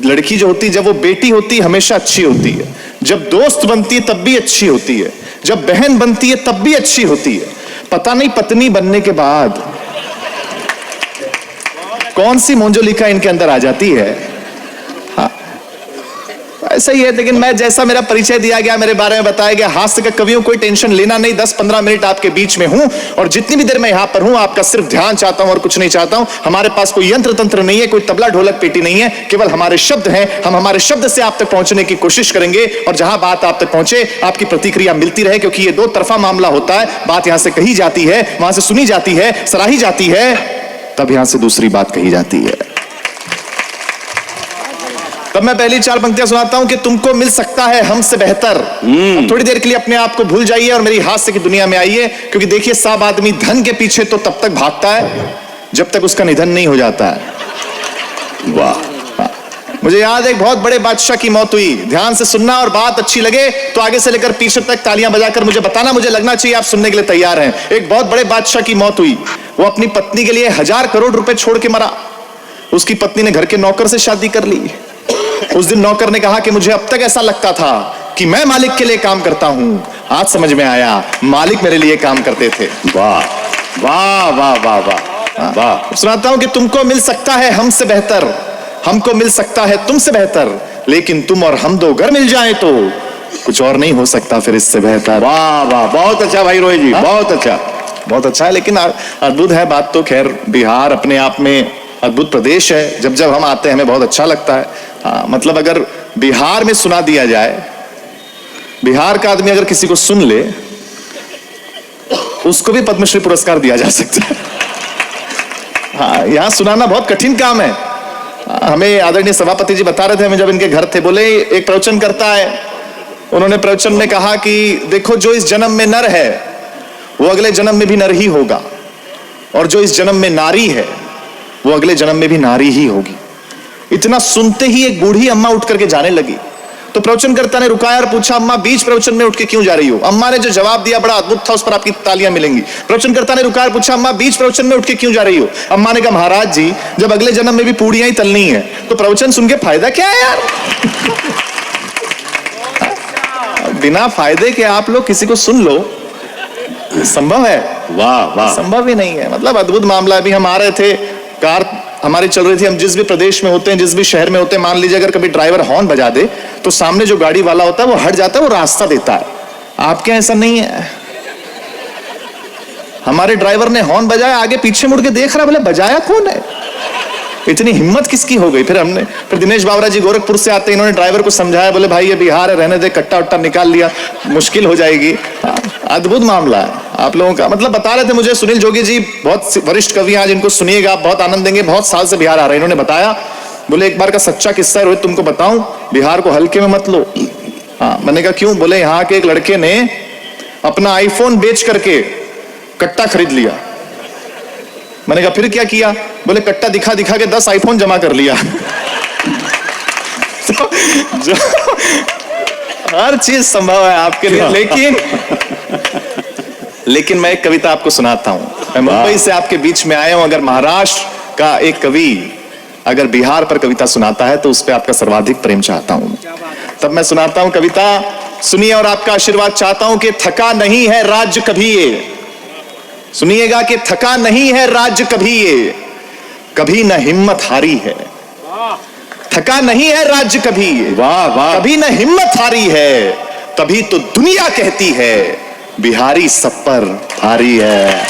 लड़की जो होती है, जब वो बेटी होती है हमेशा अच्छी होती है, जब दोस्त बनती है तब भी अच्छी होती है, जब बहन बनती है तब भी अच्छी होती है। पता नहीं पत्नी बनने के बाद कौन सी मोंजोलिका इनके अंदर आ जाती है। हाँ, ऐसा ही है। लेकिन मैं, जैसा मेरा परिचय दिया गया, मेरे बारे में बताया गया, हास्य का कवियों कोई टेंशन लेना नहीं। 10-15 मिनट आपके बीच में हूं और जितनी भी देर मैं यहां पर हूं आपका सिर्फ ध्यान चाहता हूं और कुछ नहीं चाहता हूं। हमारे पास कोई यंत्र तंत्र नहीं है, कोई तबला ढोलक पेटी नहीं है, केवल हमारे शब्द हैं। हम हमारे शब्द से आप तक पहुंचने की कोशिश करेंगे और जहां बात आप तक पहुंचे आपकी प्रतिक्रिया मिलती रहे, क्योंकि ये दो तरफा मामला होता है। बात यहां से कही जाती है, वहां से सुनी जाती है, सराही जाती है, तब यहां से दूसरी बात कही जाती है। तब मैं पहली 4 पंक्तियां सुनाता हूं कि तुमको मिल सकता है हमसे बेहतर। थोड़ी देर के लिए अपने आप को भूल जाइए और मेरी हास्य की दुनिया में आइए, क्योंकि देखिए, सब आदमी धन के पीछे तो तब तक भागता है जब तक उसका निधन नहीं हो जाता है। वाह। मुझे याद है एक बहुत बड़े बादशाह की मौत हुई। ध्यान से सुनना और बात अच्छी लगे तो आगे से लेकर पीछे तक तालियां बजाकर मुझे बताना, मुझे लगना चाहिए आप सुनने के लिए तैयार हैं। एक बहुत बड़े बादशाह की मौत हुई। वो अपनी पत्नी के लिए 1000 करोड़ रुपए छोड़ के मरा। उसकी पत्नी ने घर के नौकर से शादी कर ली। उस दिन नौकर ने कहा कि मुझे अब तक ऐसा लगता था कि मैं मालिक के लिए काम करता हूं, आज समझ में आया मालिक मेरे लिए काम करते थे। वाह वाह वाह वाह वाह वाह। सुनाता हूं कि तुमको मिल सकता है हमसे बेहतर, हमको मिल सकता है तुमसे बेहतर, लेकिन तुम और हम दो अगर मिल जाए तो कुछ और नहीं हो सकता फिर इससे बेहतर। वाह वाह, बहुत अच्छा भाई रोहित जी, बहुत अच्छा, बहुत अच्छा है। लेकिन अद्भुत है बात तो। खैर, बिहार अपने आप में अद्भुत प्रदेश है। जब जब हम आते हैं हमें बहुत अच्छा लगता है। हाँ, मतलब अगर बिहार में सुना दिया जाए, बिहार का आदमी अगर किसी को सुन ले, उसको भी पद्मश्री पुरस्कार दिया जा सकता है। हाँ, यहां सुनाना बहुत कठिन काम है। हमें आदरणीय सभापति जी बता रहे थे, हमें जब इनके घर थे, बोले एक प्रवचन करता है, उन्होंने प्रवचन में कहा कि देखो, जो इस जन्म में नर है वो अगले जन्म में भी नर ही होगा, और जो इस जन्म में नारी है वो अगले जन्म में भी नारी ही होगी। इतना सुनते ही एक बूढ़ी अम्मा उठ करके जाने लगी। तो प्रवचनकर्ता ने रुकाया और पूछा, अम्मा बीच प्रवचन में उठ के क्यों जा रही हो? अम्मा ने जो जवाब दिया बड़ा अद्भुत था, उस पर आपकी तालियां मिलेंगी। प्रवचनकर्ता ने रुकाया और पूछा, अम्मा बीच प्रवचन में उठ के क्यों जा रही हो? अम्मा ने कहा, महाराज जी, जब अगले जन्म में भी पूड़ियां ही तलनी है तो प्रवचन सुन के फायदा क्या है यार? बिना फायदे के आप लोग किसी को सुन लो, संभव है? वाह वाह, संभव ही नहीं है। मतलब अद्भुत मामला। अभी हम आ रहे थे, कार हमारी चल रही थी, हम जिस भी प्रदेश में होते हैं, जिस भी शहर में होते हैं, मान लीजिए अगर कभी ड्राइवर हॉर्न बजा दे तो सामने जो गाड़ी वाला होता है वो हट जाता है, वो रास्ता देता है। आपके ऐसा नहीं है। हमारे ड्राइवर ने हॉर्न बजाया, आगे पीछे मुड़ के देख रहा, बोले बजाया कौन है? इतनी हिम्मत किसकी हो गई? फिर दिनेश बावरा जी गोरखपुर से आते, इन्होंने ड्राइवर को समझाया, बोले भाई ये बिहार है, रहने दे, कट्टा उट्टा निकाल लिया, मुश्किल हो जाएगी। अद्भुत मामला है आप लोगों का। मतलब बता रहे थे मुझे सुनील जोगी जी, बहुत वरिष्ठ कवि हैं, जिनको सुनिएगा आप, बहुत आनंद देंगे, बहुत साल से बिहार आ रहे हैं। इन्होंने बताया, बोले एक बार का सच्चा किस्सा है रोहित, तुमको बताऊं, बिहार को हल्के में मत लो। हाँ, मैंने कहा क्यों? बोले यहाँ के एक लड़के ने अपना आईफोन बेच करके कट्टा खरीद लिया। मैंने कहा फिर क्या किया? बोले कट्टा दिखा दिखा के 10 आईफोन जमा कर लिया। तो जो हर चीज संभव है आपके लिए। लेकिन मैं एक कविता आपको सुनाता हूं। मैं मुंबई से आपके बीच में आया हूं। अगर महाराष्ट्र का एक कवि अगर बिहार पर कविता सुनाता है तो उस पर आपका सर्वाधिक प्रेम चाहता हूं। तब मैं सुनाता हूं कविता, सुनिए और आपका आशीर्वाद चाहता हूं कि थका नहीं है राज्य कभी ये, सुनिएगा कि थका नहीं है राज्य कभी ये, कभी न हिम्मत हारी है। थका नहीं है राज्य कभी ये, वाह वाह, कभी न हिम्मत हारी है, तभी तो दुनिया कहती है बिहारी सब पर भारी है।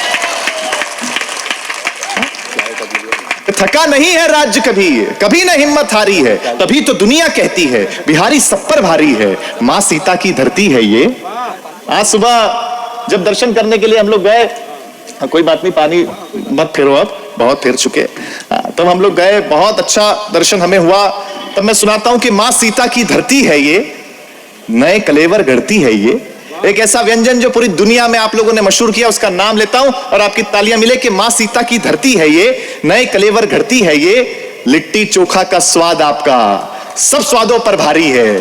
थका नहीं है राज्य कभी, कभी न हिम्मत हारी है, तभी तो दुनिया कहती है बिहारी सब पर भारी है। मां सीता की धरती है ये। आज सुबह जब दर्शन करने के लिए हम लोग गए, कोई बात नहीं, पानी मत फेरो, अब बहुत फेर चुके। तब हम लोग गए, बहुत अच्छा दर्शन हमें हुआ। तब मैं सुनाता हूं कि मां सीता की धरती है ये, नए कलेवर गढ़ती है ये। एक ऐसा व्यंजन जो पूरी दुनिया में आप लोगों ने मशहूर किया, उसका नाम लेता हूं और आपकी तालियां मिले कि मां सीता की धरती है ये, नए कलेवर गढ़ती है ये। लिट्टी चोखा का स्वाद आपका सब स्वादों पर भारी है,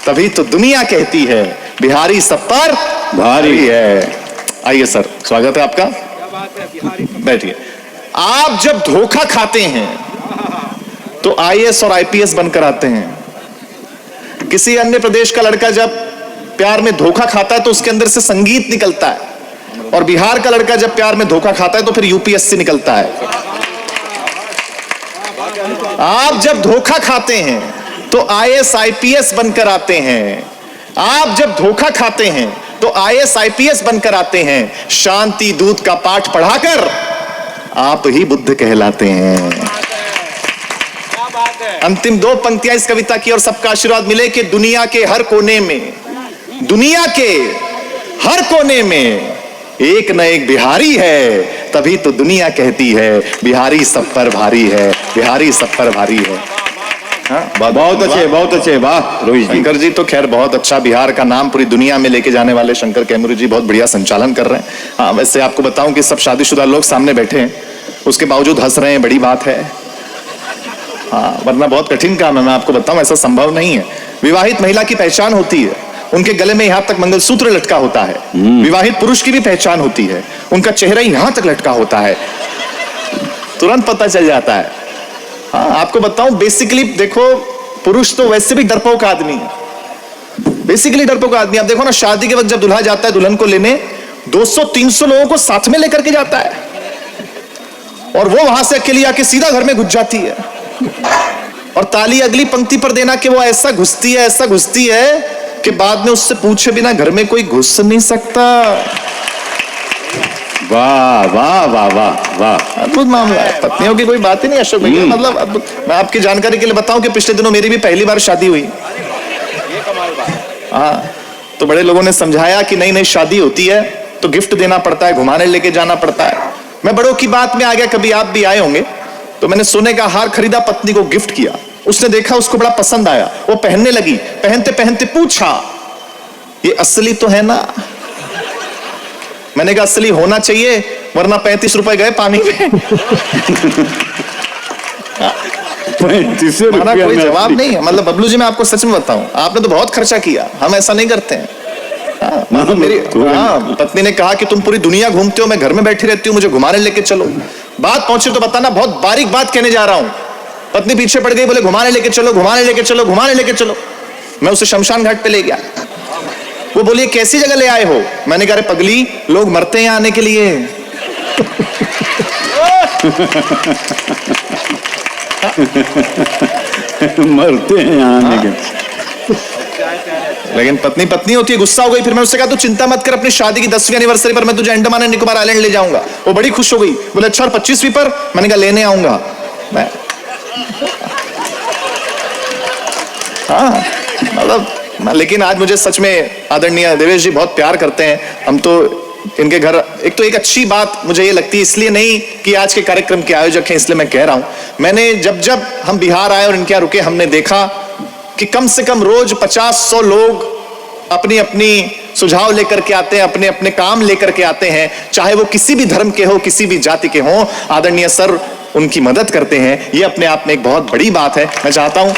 तभी तो दुनिया कहती है बिहारी सब पर भारी है। आइए सर, स्वागत है आपका, बैठिए। आप जब धोखा खाते हैं तो आईएएस और आईपीएस बनकर आते हैं। किसी अन्य प्रदेश का लड़का जब प्यार में धोखा खाता है तो उसके अंदर से संगीत निकलता है, और बिहार का लड़का जब प्यार में धोखा खाता है तो फिर यूपीएससी निकलता है। आप जब धोखा खाते हैं तो आईएएस आईपीएस बनकर आते हैं। आप जब धोखा खाते हैं तो आईएएस आईपीएस बनकर आते हैं। शांति दूत का पाठ पढ़ाकर आप ही बुद्ध कहलाते हैं। अंतिम दो पंक्तियां इस कविता की, और सबका आशीर्वाद मिले कि दुनिया के हर कोने में, दुनिया के हर कोने में एक न एक बिहारी है, तभी तो दुनिया कहती है बिहारी सब पर भारी है, बिहारी सब पर भारी है। बहुत अच्छे, वाह रोहित जी। शंकर जी तो खैर बहुत अच्छा, बिहार का नाम पूरी दुनिया में लेके जाने वाले शंकर कैमूरी जी बहुत बढ़िया संचालन कर रहे हैं। हाँ, वैसे आपको बताऊं कि सब शादीशुदा लोग सामने बैठे हैं, उसके बावजूद हंस रहे हैं, बड़ी बात है। हाँ, वरना बहुत कठिन काम है, मैं आपको बताऊं, ऐसा संभव नहीं है। विवाहित महिला की पहचान होती है, उनके गले में यहां तक मंगलसूत्र लटका होता है। विवाहित पुरुष की भी पहचान होती है, उनका चेहरा यहां तक लटका होता है, तुरंत पता चल जाता है। हाँ, आपको बताऊं, बेसिकली देखो, पुरुष तो वैसे भी डरपोक आदमी है, बेसिकली डरपोक आदमी। आप देखो ना, शादी के वक्त जब दुल्हा जाता है दुल्हन को लेने, 200-300 लोगों को साथ में लेकर के जाता है, और वो वहां से अकेली आके सीधा घर में घुस जाती है, और ताली अगली पंक्ति पर देना कि वो ऐसा घुसती है, ऐसा घुसती है कि बाद में उससे पूछे बिना घर में कोई घुस नहीं सकता। वाह वाह वाह वाह वाह, अद्भुत मामला है। पत्नियों की कोई बात ही नहीं अशोक भैया, मतलब अद्भुत। मैं आपकी जानकारी के लिए बताऊं कि पिछले दिनों मेरी भी पहली बार शादी हुई। हाँ, तो बड़े लोगों ने समझाया कि नई नई शादी होती है तो गिफ्ट देना पड़ता है, घुमाने लेके जाना पड़ता है। मैं बड़ों की बात में आ गया, कभी आप भी आए होंगे। तो मैंने सोने का हार खरीदा, पत्नी को गिफ्ट किया, उसने देखा, उसको बड़ा पसंद आया, वो पहनने लगी। पहनते पहनते पूछा, ये असली तो है ना? मैंने कहा असली होना चाहिए, वरना 35 रुपए गए पानी में। 35 कोई जवाब नहीं है। मतलब बबलू जी, मैं आपको सच में बताऊं, आपने तो बहुत खर्चा किया, हम ऐसा नहीं करते हैं। मतलब मेरी पत्नी ने कहा कि तुम पूरी दुनिया घूमते हो, मैं घर में बैठी रहती हूँ, मुझे घुमाने लेके चलो। बात पहुंचे तो बताना, बहुत बारीक बात कहने जा रहा हूं। पत्नी पीछे पड़ गई, बोले घुमाने लेके चलो, घुमाने लेके चलो, घुमाने लेके चलो। मैं उसे शमशान घाट पे ले गया। वो बोली कैसी जगह ले आए हो? मैंने कहा, अरे पगली, लोग मरते हैं आने के लिए। मरते हैं आने के। लेकिन पत्नी पत्नी होती है, गुस्सा हो गई। फिर मैं उससे कहा, तू चिंता मत कर, अपनी शादी की 10वीं एनिवर्सरी पर मैं तुझे अंडमान एंड निकोबार आइलैंड ले जाऊंगा। वो बड़ी खुश हो गई, बोले अच्छा, और 25वीं पर? मैंने कहा लेने आऊंगा मैं। हाँ, मतलब लेकिन आज मुझे सच में आदरणीय देवेश जी बहुत प्यार करते हैं। हम तो इनके घर, एक तो एक अच्छी बात मुझे ये लगती है, इसलिए नहीं कि आज के कार्यक्रम के आयोजक हैं इसलिए मैं कह रहा हूं, मैंने जब हम बिहार आए और इनके यहाँ रुके, हमने देखा कि कम से कम रोज 50-100 लोग अपनी अपनी सुझाव लेकर के आते हैं, अपने अपने काम लेकर के आते हैं, चाहे वो किसी भी धर्म के हो, किसी भी जाति के हो। आदरणीय सर उनकी मदद करते हैं, ये अपने आप में एक बहुत बड़ी बात है। मैं चाहता हूं,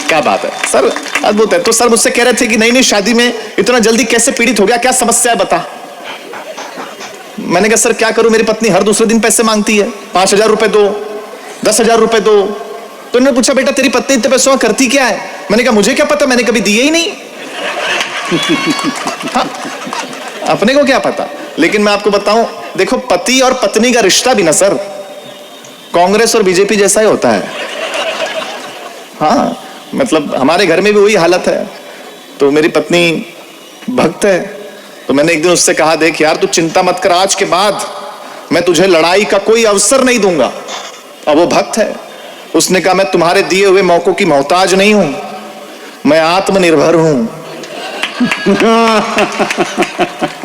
क्या बात है सर, अद्भुत है। तो सर मुझसे कह रहे थे कि नई नई शादी में इतना जल्दी कैसे पीड़ित हो गया, क्या समस्या है बता। मैंने कहा सर क्या करूं, मेरी पत्नी हर दूसरे दिन पैसे मांगती है, 5,000 रुपए दो, 10,000 रुपए दो। तो इन्होंने पूछा, बेटा तेरी पत्नी इतने पैसों का करती क्या है? मैंने कहा मुझे क्या पता, मैंने कभी दिए ही नहीं। हाँ, अपने को क्या पता। लेकिन मैं आपको बताऊं, देखो पति और पत्नी का रिश्ता भी ना सर कांग्रेस और बीजेपी जैसा ही होता है। हाँ, मतलब हमारे घर में भी वही हालत है। तो मेरी पत्नी भक्त है, तो मैंने एक दिन उससे कहा, देख यार तू चिंता मत कर, आज के बाद मैं तुझे लड़ाई का कोई अवसर नहीं दूंगा। और वो भक्त है, उसने कहा मैं तुम्हारे दिए हुए मौकों की मोहताज नहीं हूं, मैं आत्मनिर्भर हूं।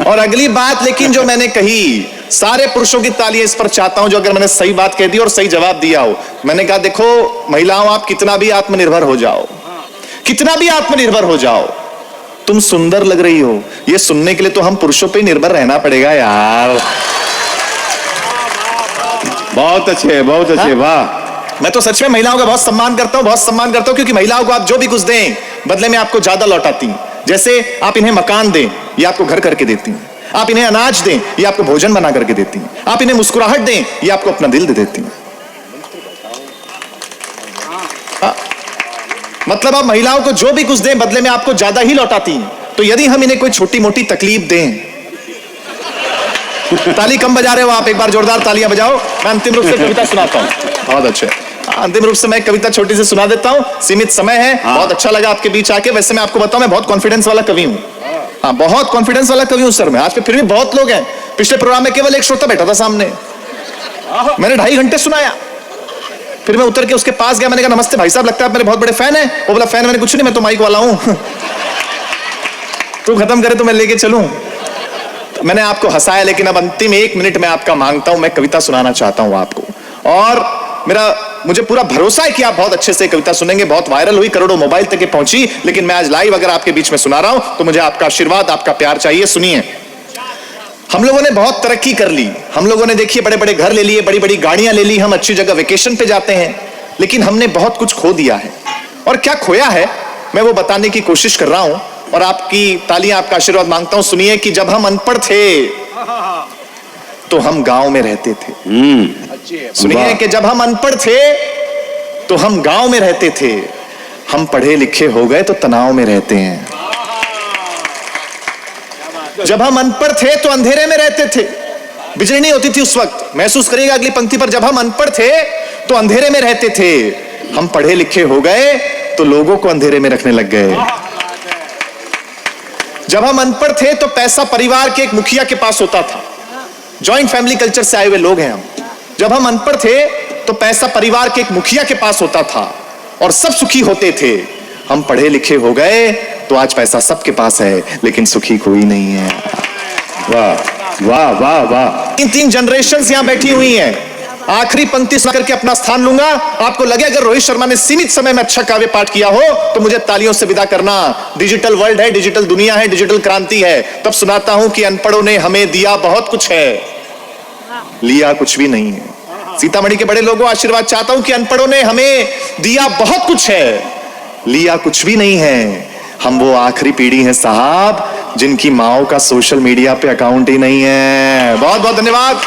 और अगली बात लेकिन जो मैंने कही, सारे पुरुषों की तालियां इस पर चाहता हूं जो अगर मैंने सही बात कह दी और सही जवाब दिया हो। मैंने कहा देखो महिलाओं, आप कितना भी आत्मनिर्भर हो जाओ, कितना भी आत्मनिर्भर हो जाओ, तुम सुंदर लग रही हो, ये सुनने के लिए तो हम पुरुषों पे निर्भर रहना पड़ेगा यार। बहुत अच्छे, बहुत अच्छे, वाह। मैं तो सच में महिलाओं का बहुत सम्मान करता हूं, बहुत सम्मान करता हूं, क्योंकि महिलाओं को आप जो भी कुछ दें बदले में आपको ज्यादा लौटाती हैं। जैसे आप इन्हें मकान दें, ये आपको घर करके देती हैं। आप इन्हें अनाज दें, ये आपको भोजन बना करके देती हैं। आप इन्हें मुस्कुराहट दें, ये आपको अपना दिल दे देती हैं। मतलब आप महिलाओं को जो भी कुछ दें बदले में आपको ज्यादा ही लौटाती हैं। तो यदि हम इन्हें कोई छोटी मोटी तकलीफ दें, ताली कम बजा रहे हो आप, एक बार जोरदार तालियां बजाओ। मैं अंतिम रूप से कविता सुनाता हूँ। बहुत अच्छे, अंतिम रूप से मैं कविता छोटी से सुना देता हूँ, सीमित समय है। बहुत अच्छा लगा आपके बीच आके। वैसे मैं आपको बताऊं, मैं बहुत कॉन्फिडेंस वाला कवि हूँ। हाँ, बहुत कॉन्फिडेंस वाला कवि हूँ सर मैं। आज पे फिर भी बहुत लोग हैं। पिछले प्रोग्राम में केवल एक श्रोता बैठा था सामने, मैंने 2.5 घंटे सुनाया। फिर मैं उतर के उसके पास गया, मैंने कहा नमस्ते भाई साहब, लगता है आप मेरे बहुत बड़े फैन हैं। वो बोला फैन मैंने कुछ नहीं, मैं तो माइक वाला हूँ। तू खत्म करे तो मैं लेके चलूं। तो मैंने आपको हंसाया, लेकिन अब अंतिम 1 मिनट में आपका मांगता हूं। मैं कविता सुनाना चाहता हूं आपको, और मुझे पूरा भरोसा है कि आप बहुत अच्छे से कविता सुनेंगे। बहुत वायरल हुई, करोड़ों मोबाइल तक पहुंची, लेकिन मैं आज लाइव अगर आपके बीच में सुना रहा हूं तो मुझे आपका आशीर्वाद, आपका प्यार चाहिए। सुनिए। हम लोगों ने बहुत तरक्की कर ली। हम लोगों ने देखिए बड़े बड़े घर ले लिए, बड़ी बड़ी गाड़ियां ले ली, हम अच्छी जगह वेकेशन पे जाते हैं, लेकिन हमने बहुत कुछ खो दिया है। और क्या खोया है मैं वो बताने की कोशिश कर रहा हूं, और आपकी तालियां, आपका आशीर्वाद मांगता हूं। सुनिए कि जब हम अनपढ़ थे तो हम गांव में रहते थे। सुनिए कि जब हम अनपढ़ थे तो हम गांव में रहते थे, हम पढ़े लिखे हो गए तो तनाव में रहते हैं। जब हम अनपढ़ थे तो अंधेरे में रहते थे, बिजली नहीं होती थी उस वक्त। महसूस करिएगा अगली पंक्ति पर। जब हम अनपढ़ थे तो अंधेरे में रहते थे, हम पढ़े लिखे हो गए तो लोगों को अंधेरे में रखने लग गए। जब हम अनपढ़ थे तो पैसा परिवार के एक मुखिया के पास होता था। जॉइंट फैमिली कल्चर से आए हुए लोग हैं हम। जब हम अनपढ़ थे तो पैसा परिवार के एक मुखिया के पास होता था और सब सुखी होते थे। हम पढ़े लिखे हो गए तो आज पैसा सबके पास है, लेकिन सुखी कोई नहीं है। वाह वाह वाह वाह। 3 जनरेशंस यहां बैठी हुई हैं। आखिरी पंक्ति सुना करके अपना स्थान लूंगा। आपको लगे अगर रोहित शर्मा ने सीमित समय में अच्छा काव्य पाठ किया हो तो मुझे तालियों से विदा करना। डिजिटल वर्ल्ड है, डिजिटल दुनिया है, डिजिटल क्रांति है। तब सुनाता हूं कि अनपढ़ों ने हमें दिया बहुत कुछ है, लिया कुछ भी नहीं है। सीतामढ़ी के बड़े लोगों आशीर्वाद चाहता हूं कि अनपढ़ों ने हमें दिया बहुत कुछ है, लिया कुछ भी नहीं है। हम वो आखिरी पीढ़ी है साहब जिनकी माओ का सोशल मीडिया पे अकाउंट ही नहीं है। बहुत बहुत धन्यवाद।